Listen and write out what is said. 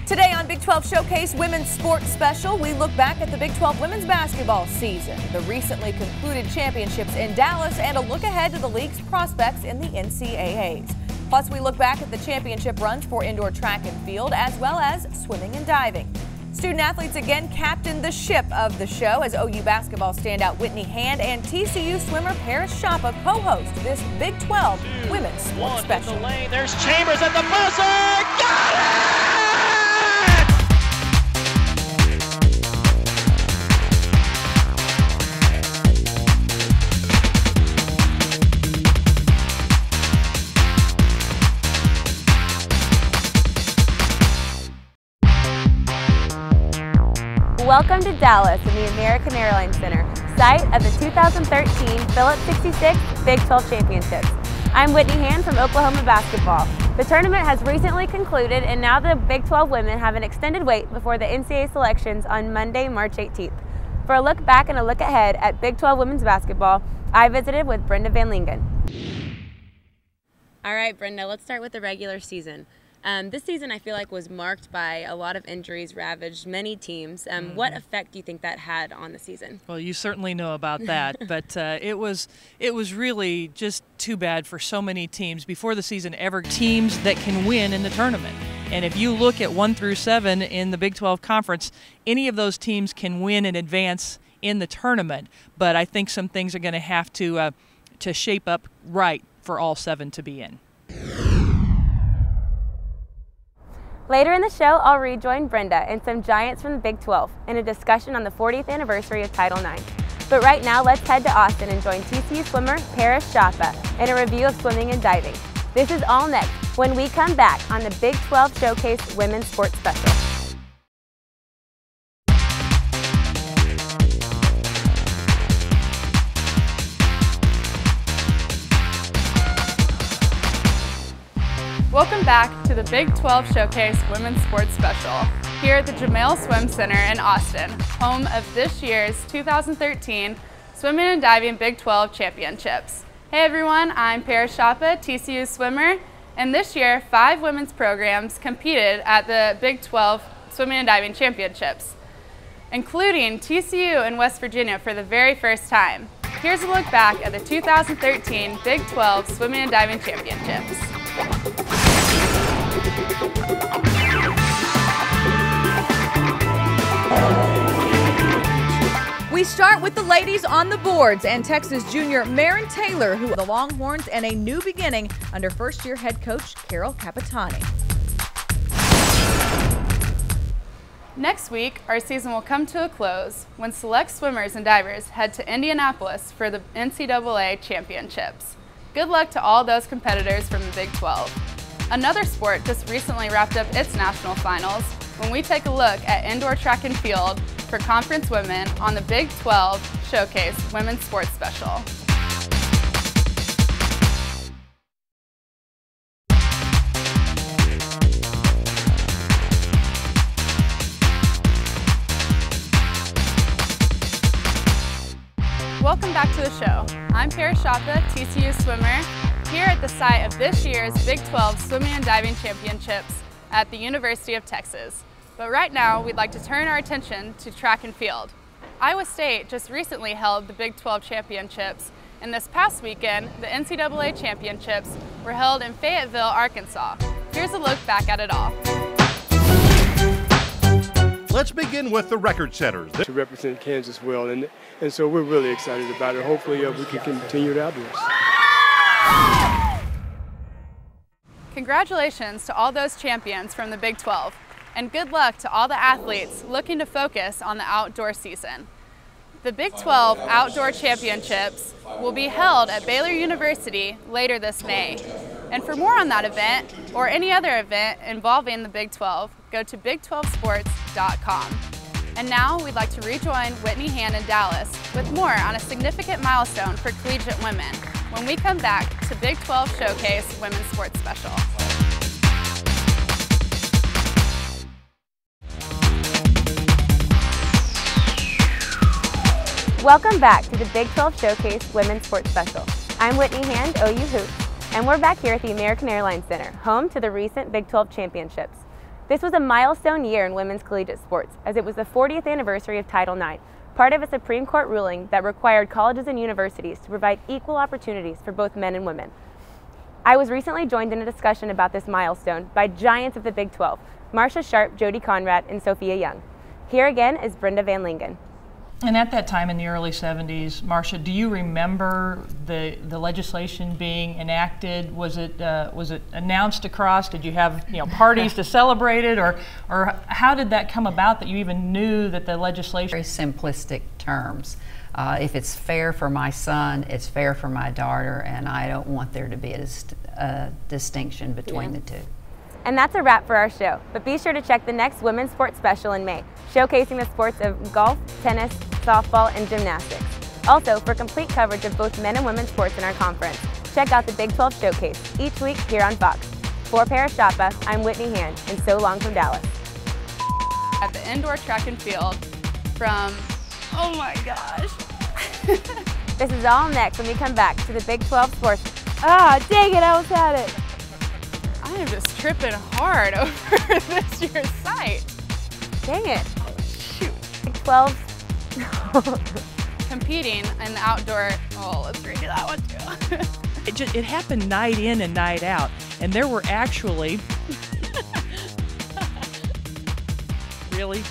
Today on Big 12 Showcase Women's Sports Special, we look back at the Big 12 women's basketball season, the recently concluded championships in Dallas, and a look ahead to the league's prospects in the NCAAs. Plus, we look back at the championship runs for indoor track and field, as well as swimming and diving. Student athletes again captained the ship of the show as OU basketball standout Whitney Hand and TCU swimmer Parris Schoppa co-host this Big 12 Women's Sports Special. In the lane. There's Chambers at the buzzer. Got it! Welcome to Dallas in the American Airlines Center, site of the 2013 Phillips 66 Big 12 Championships. I'm Whitney Hand from Oklahoma basketball. The tournament has recently concluded, and now the Big 12 women have an extended wait before the NCAA selections on Monday, March 18th. For a look back and a look ahead at Big 12 women's basketball, I visited with Brenda Van Lingen. All right, Brenda, let's start with the regular season. This season, I feel like, was marked by a lot of injuries, ravaged many teams. What effect do you think that had on the season? Well, you certainly know about that, but it was really just too bad for so many teams before the season ever. Teams that can win in the tournament, and if you look at 1 through 7 in the Big 12 Conference, any of those teams can win and advance in the tournament. But I think some things are going to have to shape up right for all 7 to be in. Later in the show, I'll rejoin Brenda and some giants from the Big 12 in a discussion on the 40th anniversary of Title IX. But right now, let's head to Austin and join TCU swimmer Parris Schoppa in a review of swimming and diving. This is all next when we come back on the Big 12 Showcase Women's Sports Special. Welcome back to the Big 12 Showcase Women's Sports Special here at the Jamale Swim Center in Austin, home of this year's 2013 Swimming and Diving Big 12 Championships. Hey everyone, I'm Parris Schoppa, TCU swimmer, and this year 5 women's programs competed at the Big 12 Swimming and Diving Championships, including TCU in West Virginia for the very first time. Here's a look back at the 2013 Big 12 Swimming and Diving Championships. We start with the ladies on the boards and Texas junior Marin Taylor, who the Longhorns, and a new beginning under first-year head coach Carol Capitani. Next week, our season will come to a close when select swimmers and divers head to Indianapolis for the NCAA Championships. Good luck to all those competitors from the Big 12. Another sport just recently wrapped up its national finals when we take a look at indoor track and field for conference women on the Big 12 Showcase Women's Sports Special. Welcome back to the show. I'm Parris Schoppa, TCU swimmer, here at the site of this year's Big 12 Swimming and Diving Championships at the University of Texas. But right now, we'd like to turn our attention to track and field. Iowa State just recently held the Big 12 Championships, and this past weekend, the NCAA Championships were held in Fayetteville, Arkansas. Here's a look back at it all. Let's begin with the record setters. To represent Kansas well, and so we're really excited about it. Hopefully we can continue to outdo us. Congratulations to all those champions from the Big 12, and good luck to all the athletes looking to focus on the outdoor season. The Big 12 Outdoor Championships will be held at Baylor University later this May. And for more on that event, or any other event involving the Big 12, go to big12sports.com. And now we'd like to rejoin Whitney Hand in Dallas with more on a significant milestone for collegiate women when we come back to Big 12 Showcase Women's Sports Special. Welcome back to the Big 12 Showcase Women's Sports Special. I'm Whitney Hand, OU Hoops, and we're back here at the American Airlines Center, home to the recent Big 12 Championships. This was a milestone year in women's collegiate sports, as it was the 40th anniversary of Title IX, part of a Supreme Court ruling that required colleges and universities to provide equal opportunities for both men and women. I was recently joined in a discussion about this milestone by giants of the Big 12, Marcia Sharp, Jody Conrad, and Sophia Young. Here again is Brenda Van Lingen. And at that time in the early 70s, Marcia, do you remember the legislation being enacted? Was it announced across? Did you have parties to celebrate it, or how did that come about that you even knew that the legislation? Very simplistic terms. If it's fair for my son, it's fair for my daughter, and I don't want there to be a distinction between the two. And that's a wrap for our show, but be sure to check the next women's sports special in May, showcasing the sports of golf, tennis, softball, and gymnastics. Also, for complete coverage of both men and women's sports in our conference, check out the Big 12 Showcase each week here on Fox. For Parris Schoppa, I'm Whitney Hand, and so long from Dallas. At the indoor track and field from, oh my gosh. This is all next when we come back to the Big 12 sports. Ah, dang it, I almost had it. I am just tripping hard over this year's site. Dang it. Shoot. Big 12. Competing in the outdoor, oh, let's redo that one too. It happened night in and night out, and there were actually really